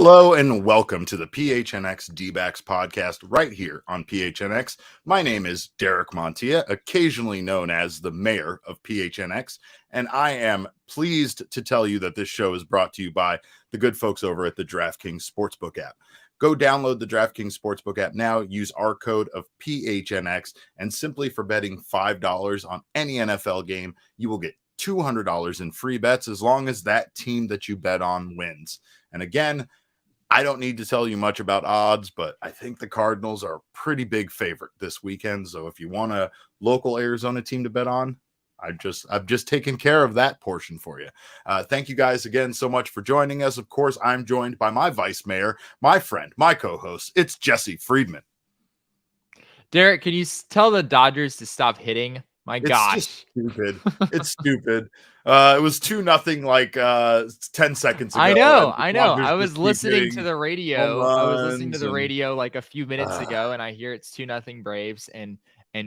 Hello and welcome to the PHNX D-backs podcast right here on PHNX. My name is Derek Montilla, occasionally known as the mayor of PHNX, and I am pleased to tell you that this show is brought to you by the good folks over at the Draftkings Sportsbook app. Go download the Draftkings Sportsbook app now, use our code of PHNX, and simply for betting $5 on any NFL game, you will get $200 in free bets as long as that team that you bet on wins. And again, I don't need to tell you much about odds, but I think the Cardinals are a pretty big favorite this weekend. So if you want a local Arizona team to bet on, I've just taken care of that portion for you. Thank you guys again so much for joining us. Of course, I'm joined by my vice mayor, my friend, my co-host. It's Jesse Friedman. Derek, can you tell the Dodgers to stop hitting? Gosh. Just stupid. It's stupid. It was 2-0 like 10 seconds ago. I know. I was listening to the radio. Like a few minutes ago, and I hear it's 2-0 Braves. And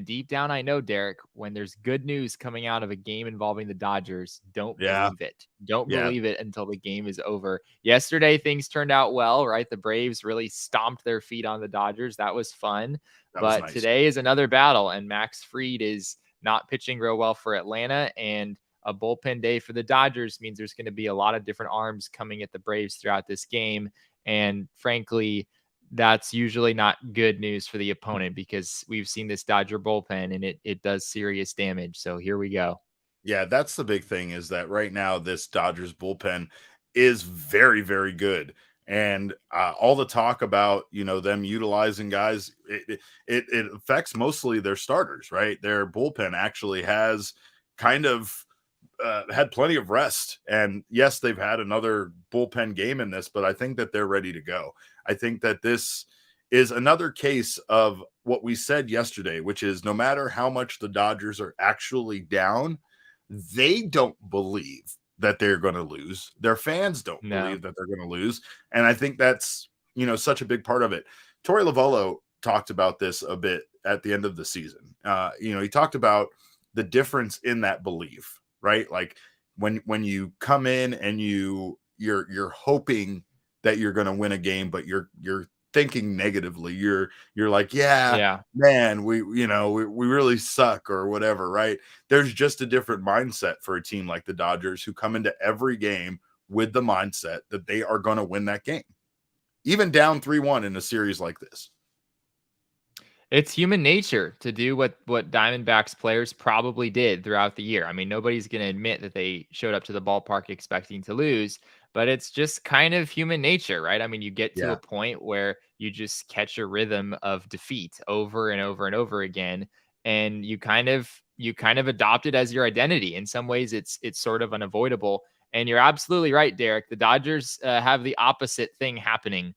deep down, I know, Derek, when there's good news coming out of a game involving the Dodgers, don't believe it. Don't believe it until the game is over. Yesterday, things turned out well, right? The Braves really stomped their feet on the Dodgers. That was fun. But nice. Today is another battle, and Max Fried is not pitching real well for Atlanta, and a bullpen day for the Dodgers means there's going to be a lot of different arms coming at the Braves throughout this game. And frankly, that's usually not good news for the opponent because we've seen this Dodger bullpen and it does serious damage. So here we go. Yeah, that's the big thing is that right now this Dodgers bullpen is very, very good. And all the talk about, them utilizing guys, it affects mostly their starters, right? Their bullpen actually has kind of had plenty of rest. And yes, they've had another bullpen game in this, but I think that they're ready to go. I think that this is another case of what we said yesterday, which is no matter how much the Dodgers are actually down, they don't believe that they're going to lose. Their fans don't believe that they're going to lose. And I think that's, such a big part of it. Torey Lovullo talked about this a bit at the end of the season. He talked about the difference in that belief, right? Like when you come in and you're hoping that you're going to win a game, but you're thinking negatively. You're like, man, we really suck or whatever, right? There's just a different mindset for a team like the Dodgers who come into every game with the mindset that they are going to win that game, even down 3-1 in a series like this. It's human nature to do what Diamondbacks players probably did throughout the year. I mean, nobody's going to admit that they showed up to the ballpark expecting to lose, but it's just kind of human nature, right? I mean, you get to a point where you just catch a rhythm of defeat over and over and over again, and you kind of adopt it as your identity. In some ways, it's sort of unavoidable. And you're absolutely right, Derek. The Dodgers have the opposite thing happening.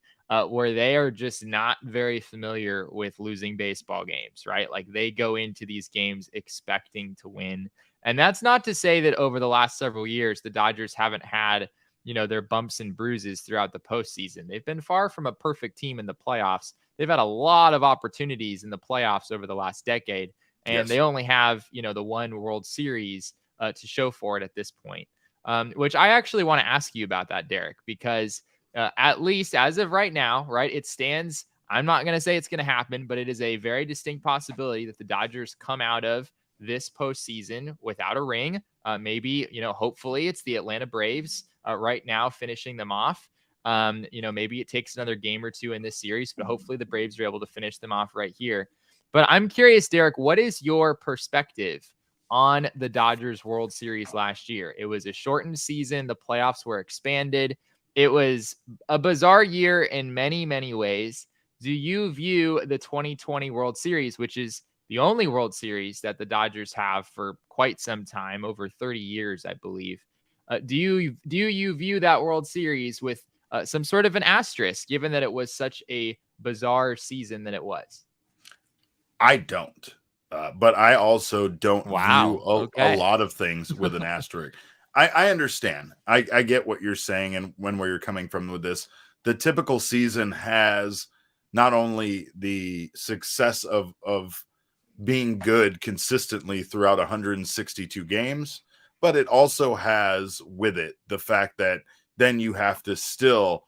Where they are just not very familiar with losing baseball games, right? Like they go into these games expecting to win. And that's not to say that over the last several years, the Dodgers haven't had, their bumps and bruises throughout the postseason. They've been far from a perfect team in the playoffs. They've had a lot of opportunities in the playoffs over the last decade, and they only have, the one World Series to show for it at this point, which I actually want to ask you about that, Derek, because at least as of right now, right, it stands. I'm not going to say it's going to happen, but it is a very distinct possibility that the Dodgers come out of this postseason without a ring. Maybe, hopefully it's the Atlanta Braves right now finishing them off. Maybe it takes another game or two in this series, but hopefully the Braves are able to finish them off right here. But I'm curious, Derek, what is your perspective on the Dodgers World Series last year? It was a shortened season. The playoffs were expanded. It was a bizarre year in many, many ways. Do you view the 2020 World Series, which is the only World Series that the Dodgers have for quite some time, over 30 years, I believe, do you view that World Series with some sort of an asterisk, given that it was such a bizarre season that it was? I don't. But I also don't view a lot of things with an asterisk. I understand. I get what you're saying and where you're coming from with this. The typical season has not only the success of being good consistently throughout 162 games, but it also has with it the fact that then you have to still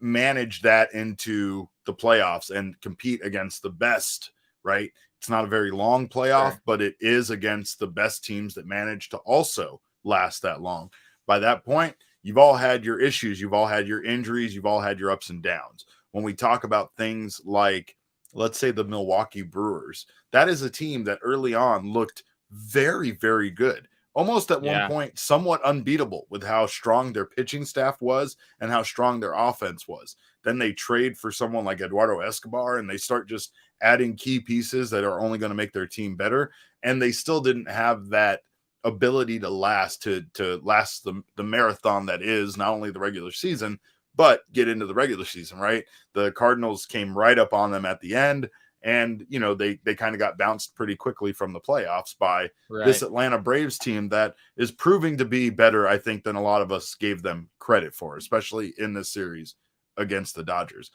manage that into the playoffs and compete against the best, right? It's not a very long playoff, Sure. but it is against the best teams that manage to also last that long. By that point, you've all had your issues, you've all had your injuries, you've all had your ups and downs. When we talk about things like, let's say, the Milwaukee Brewers, that is a team that early on looked very, very good. Almost at one Yeah. point, somewhat unbeatable with how strong their pitching staff was and how strong their offense was. Then they trade for someone like Eduardo Escobar and they start just adding key pieces that are only going to make their team better. And they still didn't have that ability to last the marathon that is not only the regular season, but get into the regular season, right? The Cardinals came right up on them at the end. And, you know, they kind of got bounced pretty quickly from the playoffs by this Atlanta Braves team that is proving to be better, I think, than a lot of us gave them credit for, especially in this series against the Dodgers.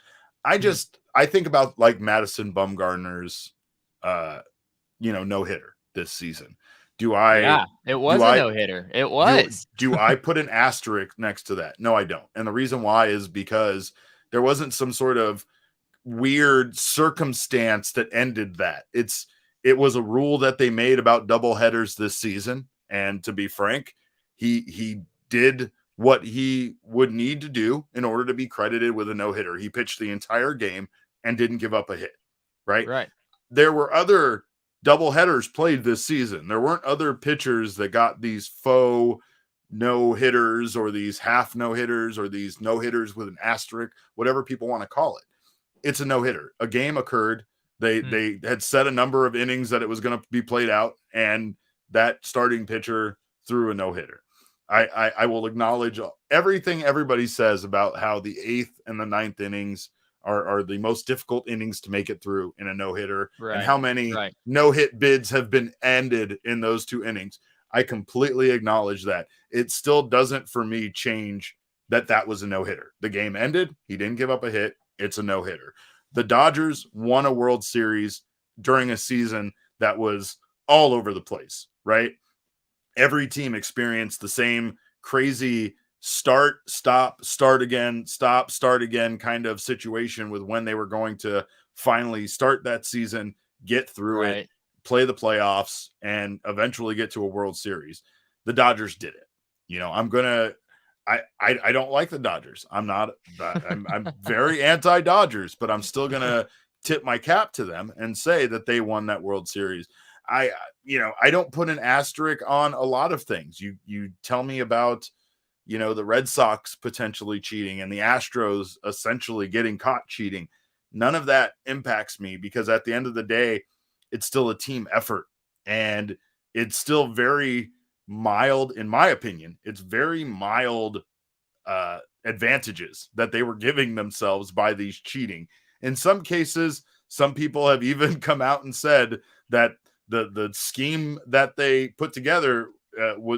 I think about like Madison Bumgarner's, no hitter this season. Yeah, it was a no-hitter. It was. Do I put an asterisk next to that? No, I don't. And the reason why is because there wasn't some sort of weird circumstance that ended that. It was a rule that they made about double headers this season, and to be frank, he did what he would need to do in order to be credited with a no-hitter. He pitched the entire game and didn't give up a hit, right? There were other double headers played this season. There weren't other pitchers that got these faux no-hitters or these half no-hitters or these no-hitters with an asterisk, whatever people want to call it. It's a no-hitter. A game occurred. They had set a number of innings that it was going to be played out, and that starting pitcher threw a no-hitter. I will acknowledge everything everybody says about how the 8th and the 9th innings are the most difficult innings to make it through in a no-hitter, and how many no-hit bids have been ended in those 2 innings. I completely acknowledge that. It still doesn't, for me, change that was a no-hitter. The game ended. He didn't give up a hit. It's a no-hitter. The Dodgers won a World Series during a season that was all over the place, right? Every team experienced the same crazy start, stop, start again, stop, start again kind of situation with when they were going to finally start that season, get through it, play the playoffs, and eventually get to a World Series. The Dodgers did it. You know, I don't like the Dodgers. I'm very anti-Dodgers, but I'm still going to tip my cap to them and say that they won that World Series. I don't put an asterisk on a lot of things. You tell me about, the Red Sox potentially cheating and the Astros essentially getting caught cheating. None of that impacts me because at the end of the day, it's still a team effort and it's still very mild, in my opinion. It's very mild advantages that they were giving themselves by these cheating. In some cases, some people have even come out and said that the scheme that they put together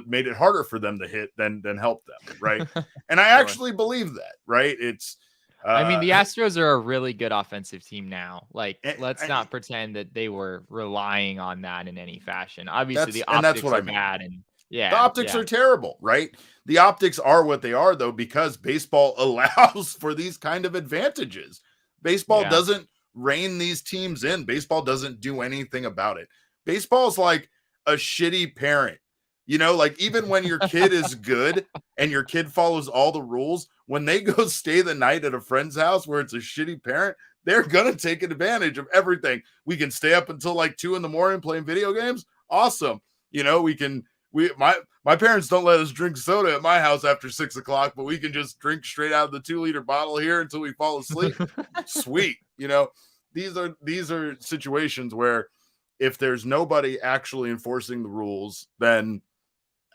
made it harder for them to hit than help them, right? And I actually believe that, right? It's I mean, the Astros are a really good offensive team now. Like, let's not pretend that they were relying on that in any fashion. Obviously, the optics are bad, and the optics are terrible, right? The optics are what they are, though, because baseball allows for these kind of advantages. Baseball doesn't rein these teams in. Baseball doesn't do anything about it. Baseball's like a shitty parent. Like even when your kid is good and your kid follows all the rules, when they go stay the night at a friend's house where it's a shitty parent, they're going to take advantage of everything. We can stay up until like 2 a.m. playing video games. Awesome. My parents don't let us drink soda at my house after 6 o'clock, but we can just drink straight out of the 2-liter bottle here until we fall asleep. Sweet. These are situations where if there's nobody actually enforcing the rules, then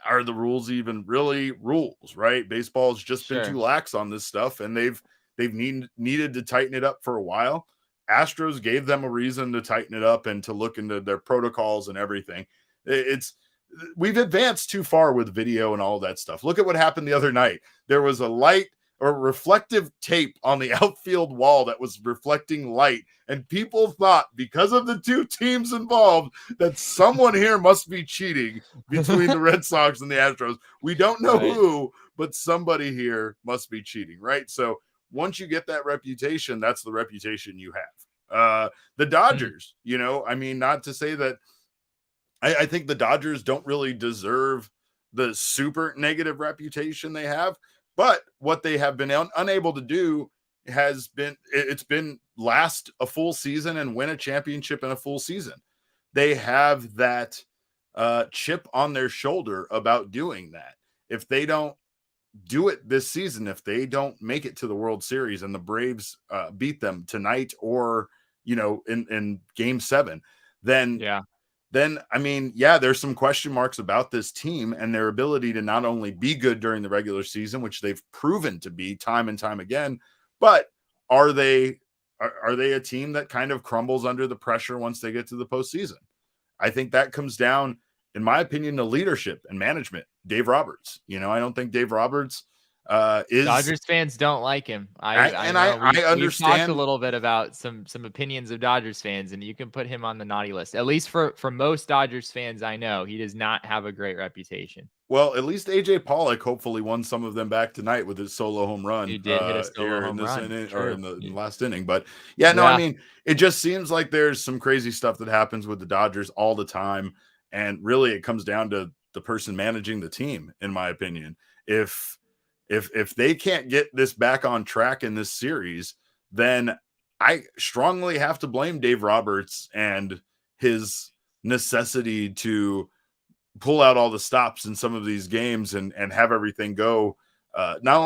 are the rules even really rules, right? Baseball's just been too lax on this stuff, and they've needed to tighten it up for a while. Astros gave them a reason to tighten it up and to look into their protocols and everything. We've advanced too far with video and all that stuff. Look at what happened the other night. There was a light or reflective tape on the outfield wall that was reflecting light, and people thought because of the 2 teams involved that someone here must be cheating between the Red Sox and the Astros. We don't know who, but somebody here must be cheating, right? So once you get that reputation, that's the reputation you have. The Dodgers, you know, I mean, not to say that I think the Dodgers don't really deserve the super negative reputation they have, but what they have been unable to do has been, it's been last a full season and win a championship in a full season. They have that chip on their shoulder about doing that. If they don't do it this season, if they don't make it to the World Series and the Braves beat them tonight or, you know, in game 7, then I mean, yeah, there's some question marks about this team and their ability to not only be good during the regular season, which they've proven to be time and time again, but are they a team that kind of crumbles under the pressure once they get to the postseason? I think that comes down, in my opinion, to leadership and management. Dave Roberts, you know, I don't think Dave Roberts is. Dodgers fans don't like him. I understand. We've talked a little bit about some opinions of Dodgers fans, and you can put him on the naughty list. At least for most Dodgers fans I know, he does not have a great reputation. Well, at least AJ Pollock hopefully won some of them back tonight with his solo home run. He did hit a solo home run in the last inning. But yeah, no, I mean, it just seems like there's some crazy stuff that happens with the Dodgers all the time. And really it comes down to the person managing the team, in my opinion. If they can't get this back on track in this series, then I strongly have to blame Dave Roberts and his necessity to pull out all the stops in some of these games and have everything go. Not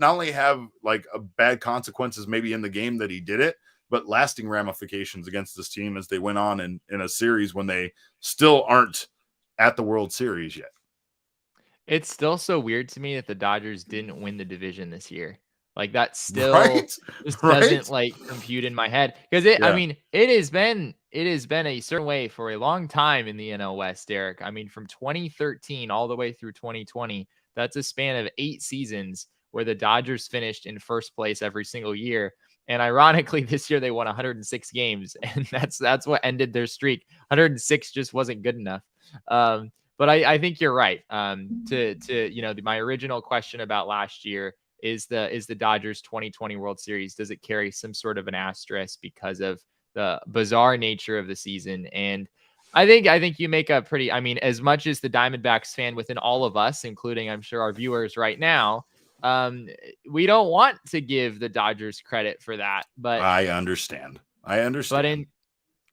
only have like a bad consequences maybe in the game that he did it, but lasting ramifications against this team as they went on in a series when they still aren't at the World Series yet. It's still so weird to me that the Dodgers didn't win the division this year. Like that still just doesn't like compute in my head, because I mean, it has been a certain way for a long time in the NL West, Derek. I mean, from 2013 all the way through 2020, that's a span of 8 seasons where the Dodgers finished in first place every single year. And ironically, this year they won 106 games, and that's what ended their streak. 106 just wasn't good enough. But I think you're right. To you know, my original question about last year is the Dodgers 2020 World Series, does it carry some sort of an asterisk because of the bizarre nature of the season? And I think you make a pretty, I mean, as much as the Diamondbacks fan within all of us, including I'm sure our viewers right now, we don't want to give the Dodgers credit for that. But I understand. But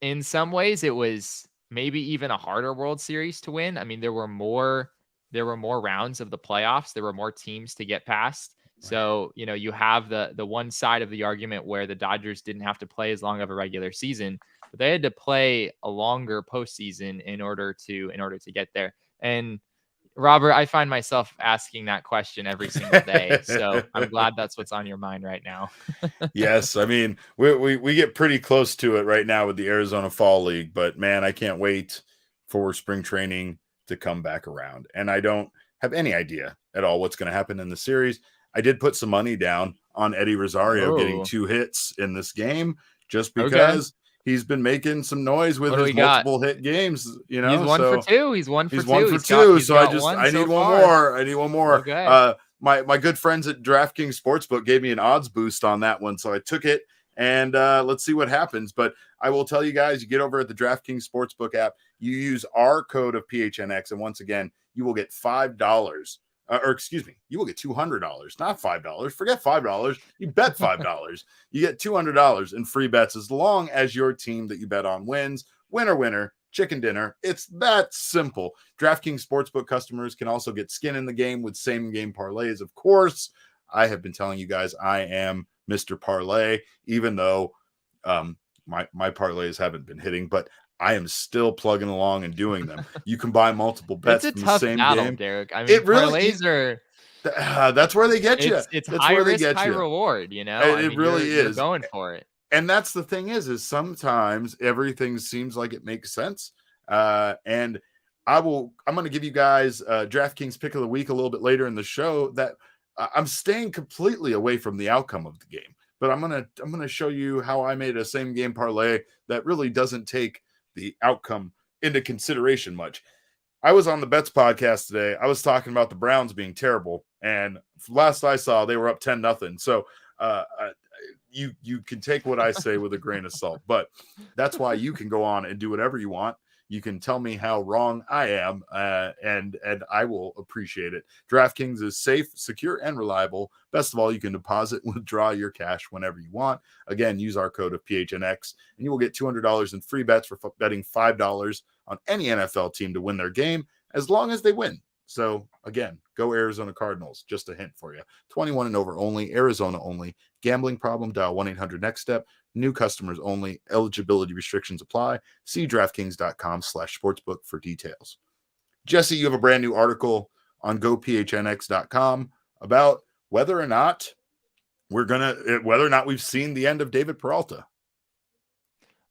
in some ways it was maybe even a harder World Series to win. I mean, there were more rounds of the playoffs. There were more teams to get past. So, you know, you have the one side of the argument where the Dodgers didn't have to play as long of a regular season, but they had to play a longer postseason in order to get there. And Robert, I find myself asking that question every single day. So I'm glad that's what's on your mind right now. Yes. I mean, we get pretty close to it right now with the Arizona Fall League, but man, I can't wait for spring training to come back around. And I don't have any idea at all what's going to happen in the series. I did put some money down on Eddie Rosario getting 2 hits in this game just because he's been making some noise with his multiple hit games. You know, he's 1 for 2. He's 1 for 2. He's 1 for 2. So I need one more. I need one more. Okay. My good friends at Draftkings Sportsbook gave me an odds boost on that one, so I took it, and let's see what happens. But I will tell you guys, you get over at the Draftkings Sportsbook app, you use our code of PHNX, and once again, you will get $5. You will get $200, not $5. Forget $5. You bet $5. You get $200 in free bets as long as your team that you bet on wins. Winner, chicken dinner. It's that simple. DraftKings Sportsbook customers can also get skin in the game with same game parlays. Of course, I have been telling you guys I am Mr. Parlay, even though my parlays haven't been hitting, but I am still plugging along and doing them. You can buy multiple bets from the same game, Derek. I mean, parlays are. That's where they get you. It's high risk, high reward. You know, it really is. You're going for it. And that's the thing is sometimes everything seems like it makes sense. And I'm going to give you guys DraftKings pick of the week a little bit later in the show that I'm staying completely away from the outcome of the game, but I'm going to show you how I made a same game parlay that really doesn't take the outcome into consideration much. I was on the Bets podcast today. I was talking about the Browns being terrible, and last I saw, they were up 10-0. So You can take what I say with a grain of salt, but that's why you can go on and do whatever you want. You can tell me how wrong I am, and I will appreciate it. DraftKings is safe, secure, and reliable. Best of all, you can deposit and withdraw your cash whenever you want. Again, use our code of PHNX, and you will get $200 in free bets for betting $5 on any NFL team to win their game, as long as they win. So, again, go Arizona Cardinals. Just a hint for you. 21 and over only, Arizona only. Gambling problem, dial 1-800-NEXT-STEP. New customers only. Eligibility restrictions apply. See DraftKings.com/sportsbook for details. Jesse, you have a brand new article on GoPHNX.com about whether or not we've seen the end of David Peralta.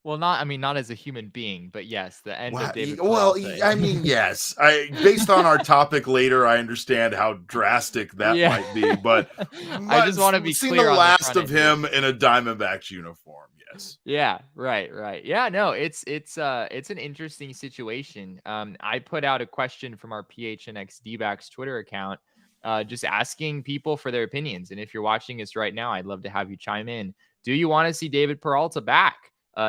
Well, not as a human being, but yes, the end of David Well, Peralta. I mean, yes. Based on our topic later, I understand how drastic that might be, but I just want to be seen clear the on last of here. him in a Diamondbacks uniform. Yes. Yeah, right. Yeah, no, it's an interesting situation. I put out a question from our PHNX D-backs Twitter account, just asking people for their opinions. And if you're watching this right now, I'd love to have you chime in. Do you want to see David Peralta back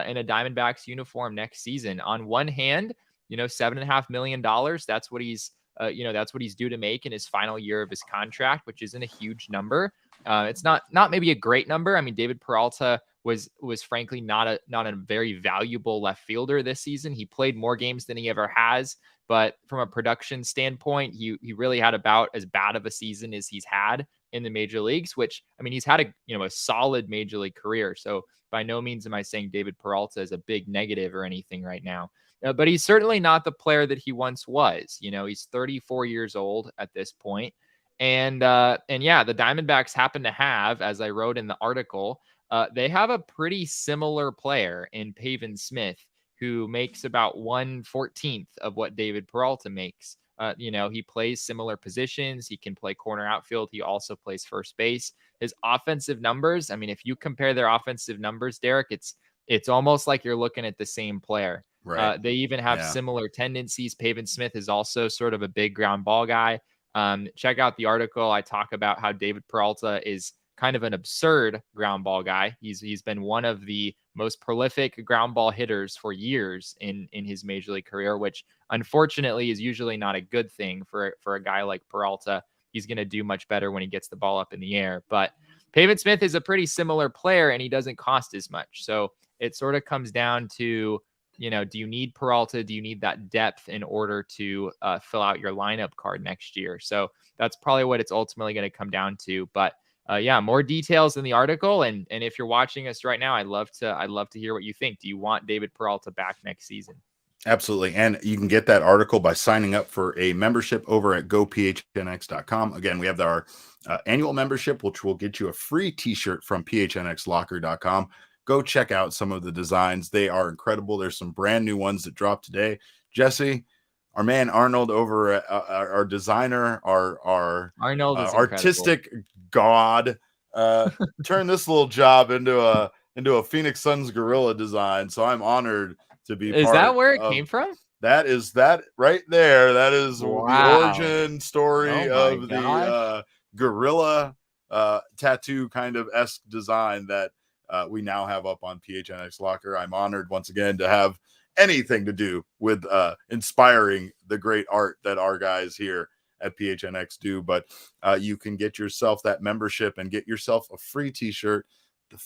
in a Diamondbacks uniform next season? On one hand, $7.5 million. That's what he's that's what he's due to make in his final year of his contract, which isn't a huge number. It's not maybe a great number. I mean, David Peralta was frankly not a very valuable left fielder this season. He played more games than he ever has, but from a production standpoint, he really had about as bad of a season as he's had in the major leagues, which, I mean, he's had a solid major league career. So by no means am I saying David Peralta is a big negative or anything right now. But he's certainly not the player that he once was. He's 34 years old at this point. And yeah, the Diamondbacks happen to have, as I wrote in the article, they have a pretty similar player in Pavin Smith, who makes about 1/14 of what David Peralta makes. He plays similar positions. He can play corner outfield. He also plays first base. His offensive numbers, I mean, if you compare their offensive numbers, Derek, it's almost like you're looking at the same player. Right. They even have similar tendencies. Pavin Smith is also sort of a big ground ball guy. Check out the article. I talk about how David Peralta is kind of an absurd ground ball guy. He's been one of the most prolific ground ball hitters for years in his major league career, which unfortunately is usually not a good thing for a guy like Peralta. He's going to do much better when he gets the ball up in the air. But Pavin Smith is a pretty similar player, and he doesn't cost as much. So it sort of comes down to, do you need Peralta? Do you need that depth in order to fill out your lineup card next year? So that's probably what it's ultimately going to come down to. But yeah, more details in the article. And if you're watching us right now, I'd love to hear what you think. Do you want David Peralta back next season? Absolutely. And you can get that article by signing up for a membership over at gophnx.com. Again, we have our annual membership, which will get you a free t-shirt from phnxlocker.com. Go check out some of the designs. They are incredible. There's some brand new ones that dropped today. Jesse, our man Arnold over at our designer, our Arnold is artistic god, turned this little job into a Phoenix Suns gorilla design. So I'm honored to be Is that where it came from? That is that right there. That is the origin story of the gorilla tattoo kind of esque design that we now have up on PHNX Locker. I'm honored once again to have anything to do with inspiring the great art that our guys here at PHNX do. But you can get yourself that membership and get yourself a free t-shirt. The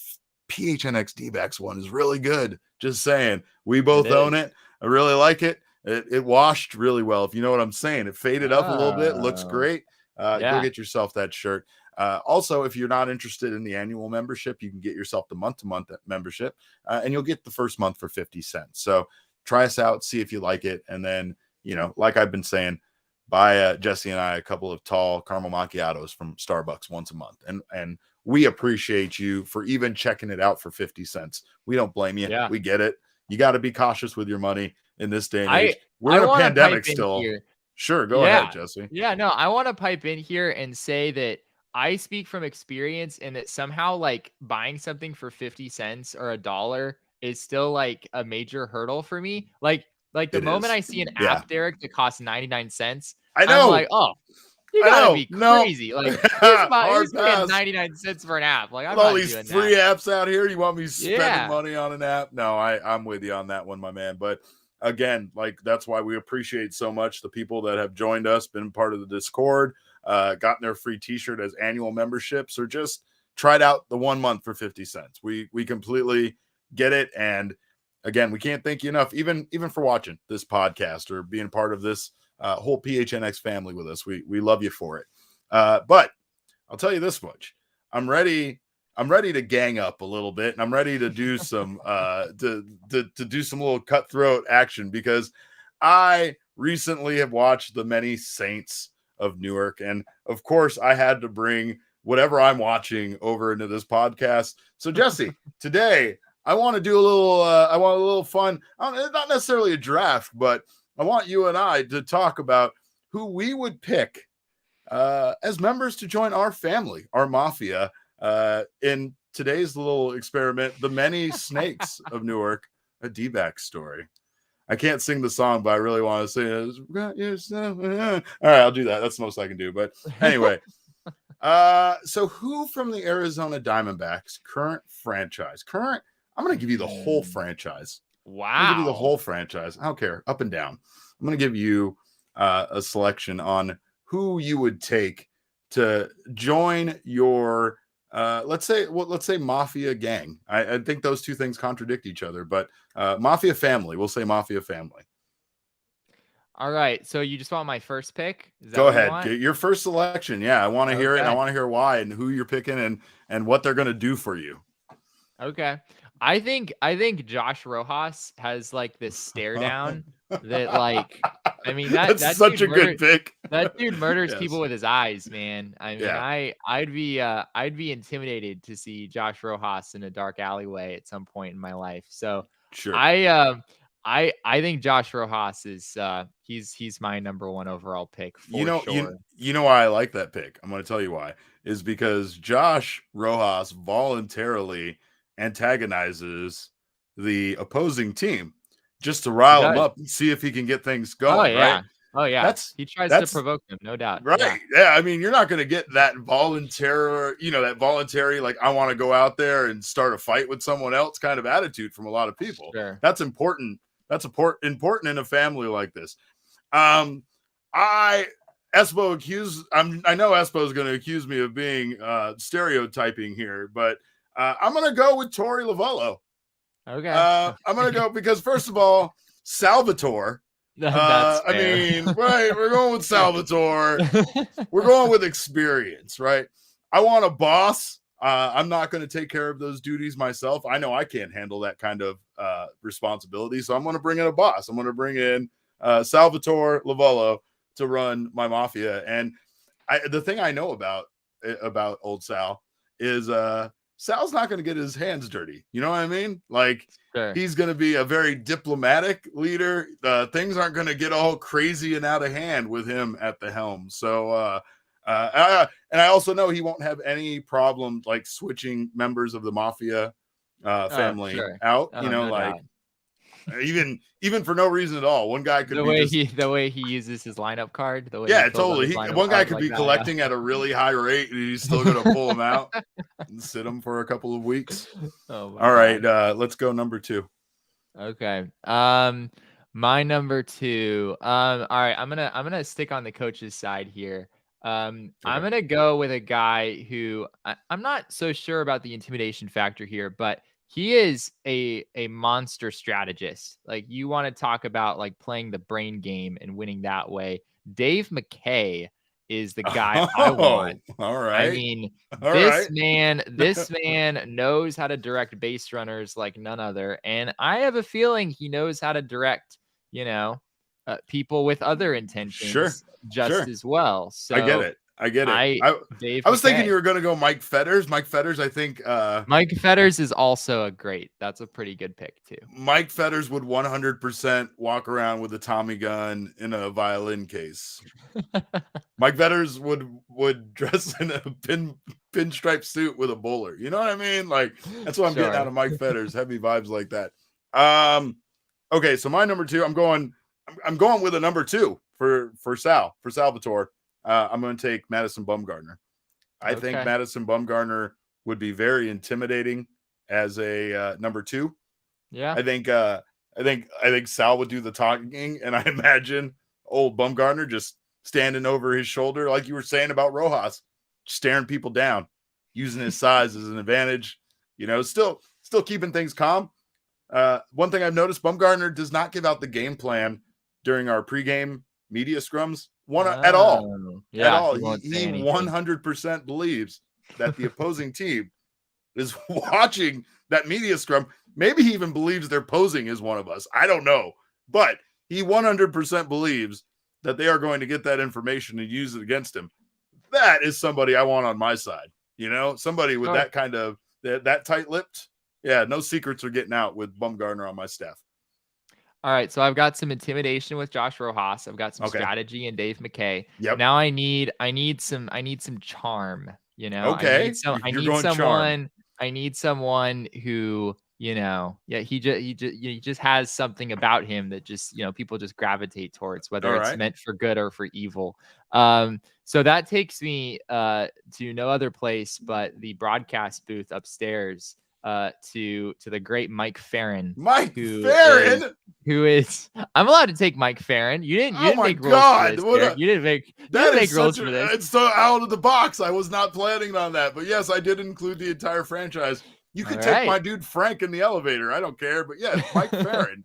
PHNX D-backs one is really good. Just saying. We both own it. I really like it. It washed really well, if you know what I'm saying. It faded up a little bit. Looks great. Go get yourself that shirt. Also, if you're not interested in the annual membership, you can get yourself the month-to-month membership, and you'll get the first month for 50 cents. So try us out, see if you like it. And then, like I've been saying, buy Jesse and I a couple of tall caramel macchiatos from Starbucks once a month. And we appreciate you for even checking it out for 50 cents. We don't blame you. Yeah. We get it. You got to be cautious with your money in this day and age. We're in a pandemic still. Sure. Go ahead, Jesse. Yeah, no, I want to pipe in here and say that I speak from experience, and that somehow like buying something for 50 cents or $1 is still like a major hurdle for me. Like the moment I see an app, Derek, that costs 99 cents, I know. I'm like, oh, You gotta be crazy. No. Like he's paying 99 cents for an app. Like I'm with all not these doing free that. apps out here, you want me spending Yeah. money on an app? No, I'm with you on that one, my man. But again, like that's why we appreciate so much the people that have joined us, been part of the Discord, gotten their free t-shirt as annual memberships, or just tried out the 1 month for 50 cents. We completely get it. And again, we can't thank you enough, even for watching this podcast or being part of this whole PHNX family with us. We love you for it. But I'll tell you this much. I'm ready to gang up a little bit, and I'm ready to do some to do some little cutthroat action, because I recently have watched the many Saints of Newark, and of course I had to bring whatever I'm watching over into this podcast. So Jesse, today I want to do a little fun, not necessarily a draft, but I want you and I to talk about who we would pick as members to join our family, our mafia, in today's little experiment, the many snakes of Newark, a D-backs story. I can't sing the song, but I really want to sing it. All right, I'll do that. That's the most I can do. But anyway, so who from the Arizona Diamondbacks current franchise? I'm going to give you the whole franchise. Wow. I'm going to give you the whole franchise. I don't care, up and down. I'm going to give you a selection on who you would take to join your let's say mafia gang. I think those two things contradict each other, but mafia family, we'll say mafia family. All right, so you just want my first pick? Is that Go what you ahead, want? get your first selection. Yeah, I want to hear it, and I want to hear why and who you're picking and what they're going to do for you. Okay. I think Josh Rojas has like this stare down that, like, I mean, that's such a good pick. That dude murders Yes. people with his eyes, man. I mean, Yeah. I'd be intimidated to see Josh Rojas in a dark alleyway at some point in my life. So Sure. I think Josh Rojas is he's my number one overall pick for sure. You know why I like that pick? I'm going to tell you why. Is because Josh Rojas voluntarily antagonizes the opposing team just to rile him up and see if he can get things going. Oh yeah. Right? Oh yeah. He tries to provoke them, no doubt. Right. Yeah. I mean, you're not going to get that voluntary, like, I want to go out there and start a fight with someone else kind of attitude from a lot of people. Sure. That's important. That's important in a family like this. I know Espo is going to accuse me of being stereotyping here, but I'm going to go with Torey Lovullo. Okay. I'm going to go because, first of all, Salvatore. I mean, right, we're going with Salvatore. We're going with experience, right? I want a boss. I'm not going to take care of those duties myself. I know I can't handle that kind of responsibility, so I'm going to bring in a boss. I'm going to bring in Salvatore Lovullo to run my mafia. And the thing I know about old Sal is Sal's not going to get his hands dirty. You know what I mean? Like, sure. He's going to be a very diplomatic leader. Things aren't going to get all crazy and out of hand with him at the helm. So, and I also know he won't have any problem like switching members of the mafia family out. Even for no reason at all. One guy could the way he uses his lineup card. Totally. One guy could be collecting at a really high rate, and he's still going to pull him out and sit him for a couple of weeks. All right, let's go number 2. Okay. My number 2. All right, I'm gonna stick on the coach's side here. I'm gonna go with a guy who I'm not so sure about the intimidation factor here, but he is a monster strategist. Like, you want to talk about like playing the brain game and winning that way. Dave McKay is the guy I want. All right. I mean, this man knows how to direct base runners like none other. And I have a feeling he knows how to direct, people with other intentions as well. So I get it. I was thinking you were going to go Mike Fetters. Mike Fetters, I think. Mike Fetters is also that's a pretty good pick too. Mike Fetters would 100% walk around with a Tommy gun in a violin case. Mike Fetters would dress in a pinstripe suit with a bowler. You know what I mean? Like, that's what I'm getting out of Mike Fetters. Heavy vibes like that. Okay, so my number 2, I'm going with a number 2 for Salvatore. I'm going to take Madison Bumgarner. I think Okay. Madison Bumgarner would be very intimidating as a number 2. Yeah. I think Sal would do the talking, and I imagine old Bumgarner just standing over his shoulder, like you were saying about Rojas, staring people down, using his size as an advantage. Still keeping things calm. One thing I've noticed: Bumgarner does not give out the game plan during our pregame media scrums at all. Oh, At yeah. all, He won't say he anything. 100% believes that the opposing team is watching that media scrum. Maybe he even believes they're posing as one of us. I don't know. But he 100% believes that they are going to get that information and use it against him. That is somebody I want on my side. Somebody with that kind of, that tight-lipped. Yeah, no secrets are getting out with Bumgarner on my staff. All right, so I've got some intimidation with Josh Rojas. I've got some Okay. strategy and Dave McKay. Yep. Now I need some charm. Okay. I You're need going someone. charm. I need someone who he just has something about him that just people just gravitate towards, whether it's meant for good or for evil. So that takes me to no other place but the broadcast booth upstairs. To the great Mike Farron. Who is I'm allowed to take Mike Farron. You didn't make rules for this, Derek. You didn't make rules for this. It's so out of the box. I was not planning on that. But yes, I did include the entire franchise. You could take my dude Frank in the elevator. I don't care. But yeah, Mike Farron.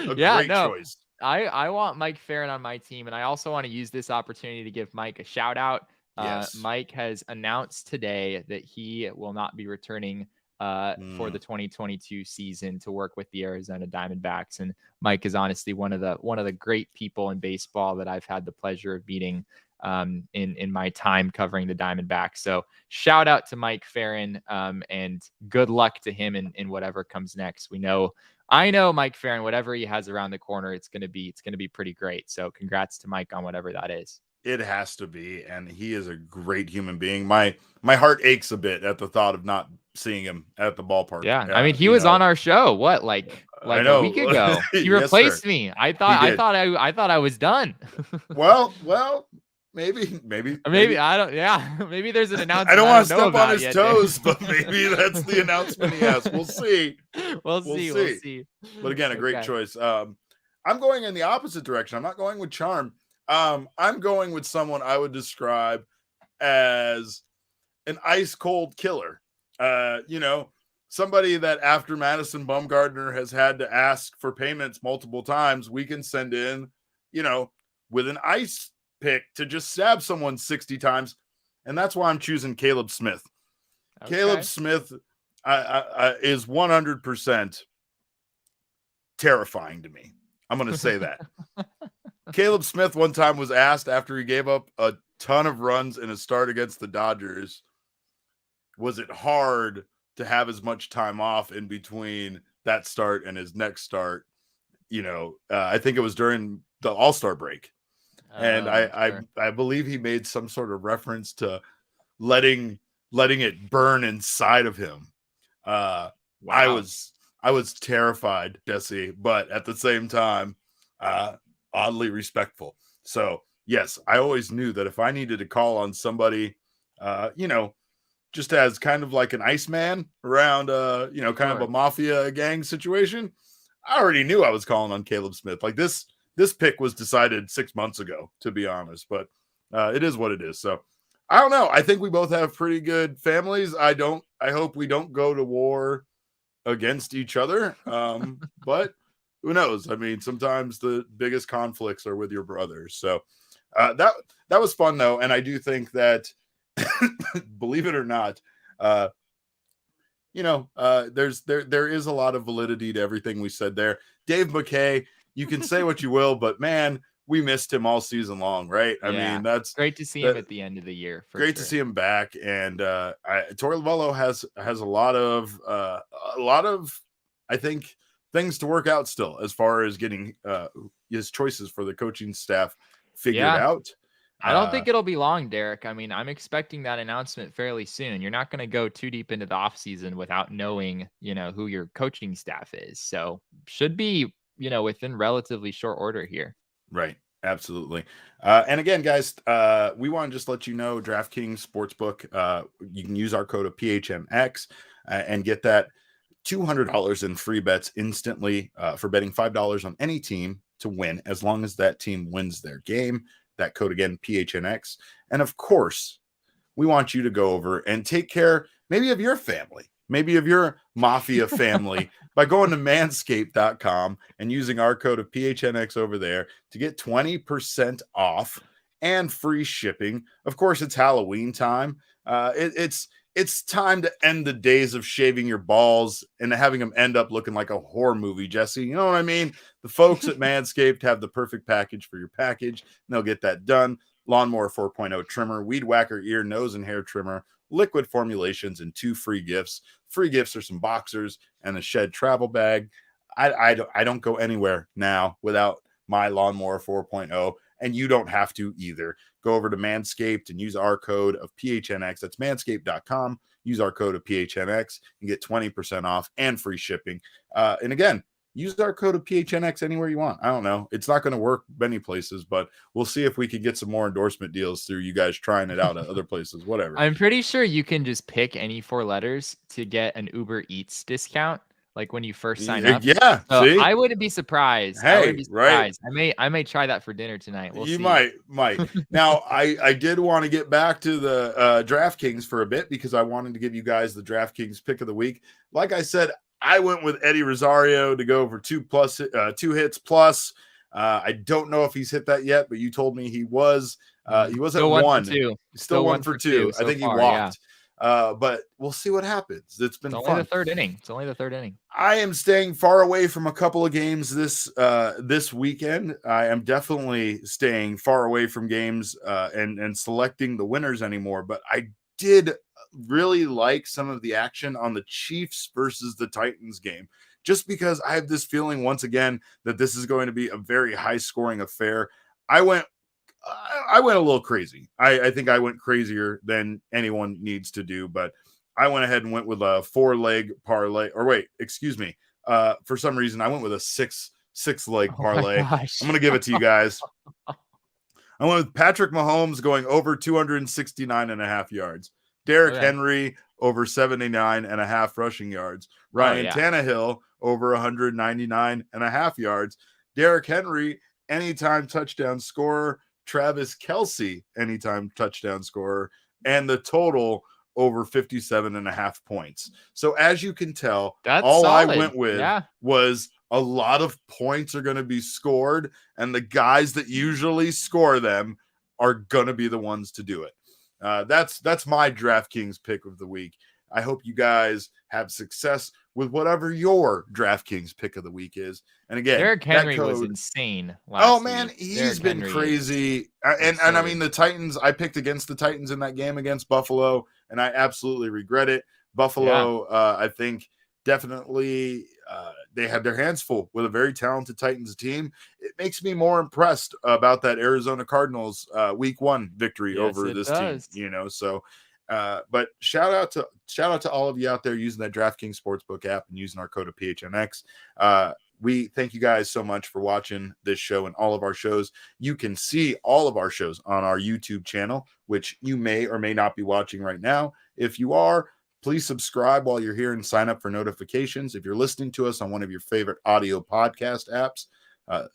Great choice. I want Mike Farron on my team, and I also want to use this opportunity to give Mike a shout out. Yes. Mike has announced today that he will not be returning for the 2022 season to work with the Arizona Diamondbacks. And Mike is honestly one of the great people in baseball that I've had the pleasure of meeting in my time covering the Diamondbacks. So shout out to Mike Farron, and good luck to him in whatever comes next. I know Mike Farron, whatever he has around the corner, it's going to be pretty great. So congrats to Mike on whatever that is. It has to be, and he is a great human being. My heart aches a bit at the thought of not seeing him at the ballpark. Yeah, I mean, he was on our show. What, like a week ago? He replaced me. I thought I was done. well, maybe. I don't. Yeah, maybe there's an announcement. I don't want to step on his toes, but maybe that's the announcement he has. We'll see. We'll see. But again, a great choice. I'm going in the opposite direction. I'm not going with charm. I'm going with someone I would describe as an ice cold killer. Somebody that after Madison Bumgarner has had to ask for payments multiple times, we can send in, with an ice pick to just stab someone 60 times. And that's why I'm choosing Caleb Smith. Okay. Caleb Smith is 100% terrifying to me. I'm going to say that. Caleb Smith one time was asked after he gave up a ton of runs in a start against the Dodgers, was it hard to have as much time off in between that start and his next start? I think it was during the All-Star break. And I believe he made some sort of reference to letting it burn inside of him. Wow. I was terrified, Jesse, but at the same time, oddly respectful. So yes, I always knew that if I needed to call on somebody, just as kind of like an Iceman around, kind of a mafia gang situation, I already knew I was calling on Caleb Smith. Like this pick was decided 6 months ago, to be honest, but it is what it is. So I don't know. I think we both have pretty good families. I hope we don't go to war against each other. But who knows? I mean, sometimes the biggest conflicts are with your brothers. So that was fun though. And I do think that, believe it or not, there is a lot of validity to everything we said there. Dave McKay, you can say what you will, but man, we missed him all season long, right? I mean, that's great to see him at the end of the year. Great to see him back. And Torey Lovullo has a lot of, I think, things to work out still as far as getting his choices for the coaching staff figured out. I don't think it'll be long, Derek. I mean, I'm expecting that announcement fairly soon. You're not going to go too deep into the offseason without knowing, who your coaching staff is. So should be, within relatively short order here. Right. Absolutely. And again, guys, we want to just let you know, DraftKings Sportsbook, you can use our code of PHNX and get that $200 in free bets instantly for betting $5 on any team to win, as long as that team wins their game. That code again, PHNX. And of course, we want you to go over and take care maybe of your family, maybe of your mafia family by going to manscaped.com and using our code of PHNX over there to get 20% off and free shipping. Of course, it's Halloween time. It's time to end the days of shaving your balls and having them end up looking like a horror movie, Jesse. You know what I mean? The folks at Manscaped have the perfect package for your package, and they'll get that done. Lawnmower 4.0 trimmer, weed whacker ear, nose, and hair trimmer, liquid formulations, and 2 free gifts. Free gifts are some boxers and a Shed travel bag. I don't go anywhere now without my Lawnmower 4.0, and you don't have to either. Go over to Manscaped and use our code of PHNX. That's manscaped.com. Use our code of PHNX and get 20% off and free shipping. And again, use our code of PHNX anywhere you want. I don't know. It's not going to work many places, but we'll see if we can get some more endorsement deals through you guys trying it out at other places, whatever. I'm pretty sure you can just pick any 4 letters to get an Uber Eats discount, like when you first sign up. Yeah. So See? I wouldn't be surprised. I Hey, wouldn't be right. surprised. I may try that for dinner tonight. We'll You see. might. Now, I did want to get back to the DraftKings for a bit because I wanted to give you guys the DraftKings pick of the week. Like I said, I went with Eddie Rosario to go for 2 hits plus. I don't know if he's hit that yet, but you told me he was. He was at Still 1. Still 1 for 2. so I think far, he walked. But we'll see what happens. It's been It's fun. only the 3rd inning. It's only the 3rd inning. I am staying far away from a couple of games this weekend. I am definitely staying far away from games and selecting the winners anymore. But I did really like some of the action on the Chiefs versus the Titans game, just because I have this feeling once again that this is going to be a very high scoring affair. I went a little crazy. I think I went crazier than anyone needs to do, but I went ahead and went with a 4-leg parlay. Or wait, excuse me. For some reason, I went with a six-leg parlay. I'm going to give it to you guys. I went with Patrick Mahomes going over 269.5 yards. Derrick Henry over 79.5 rushing yards. Ryan Tannehill over 199.5 yards. Derrick Henry, anytime touchdown scorer. Travis Kelce, anytime touchdown scorer. And the total over 57.5 points. So as you can tell, all solid. I went with was a lot of points are going to be scored, and the guys that usually score them are going to be the ones to do it. That's my DraftKings pick of the week. I hope you guys have success with whatever your DraftKings pick of the week is. And again, Derrick Henry was insane last week. He's been crazy. And I mean, the Titans, I picked against the Titans in that game against Buffalo, and I absolutely regret it. Buffalo, I think definitely they had their hands full with a very talented Titans team. It makes me more impressed about that Arizona Cardinals week 1 victory over this team, you know, so but shout out to all of you out there using that DraftKings Sportsbook app and using our code of PHNX. We thank you guys so much for watching this show and all of our shows. You can see all of our shows on our YouTube channel, which you may or may not be watching right now. If you are, please subscribe while you're here and sign up for notifications. If you're listening to us on one of your favorite audio podcast apps,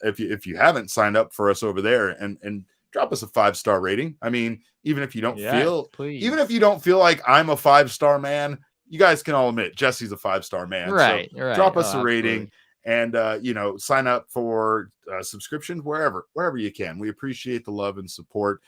if you haven't signed up for us over there and drop us a 5-star rating. I mean, even if you don't feel like I'm a 5-star man, you guys can all admit Jesse's a 5-star man. Right. So drop us a rating and sign up for subscriptions wherever you can. We appreciate the love and support.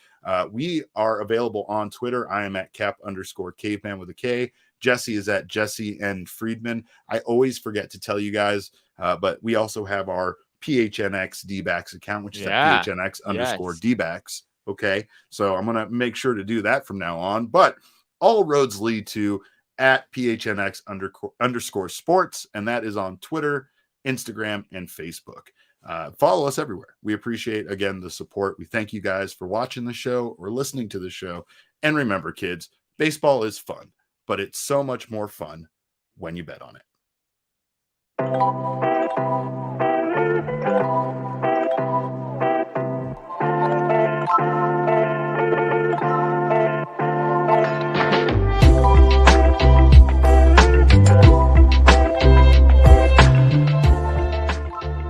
We are available on Twitter. I am at cap_caveman with a K. Jesse is at Jesse and Friedman. I always forget to tell you guys, but we also have our PHNX D-backs account, which is at PHNX D-backs. Okay. So I'm going to make sure to do that from now on, but all roads lead to at PHNX _ sports. And that is on Twitter, Instagram, and Facebook. Follow us everywhere. We appreciate, again, the support. We thank you guys for watching the show or listening to the show. And remember, kids, baseball is fun, but it's so much more fun when you bet on it.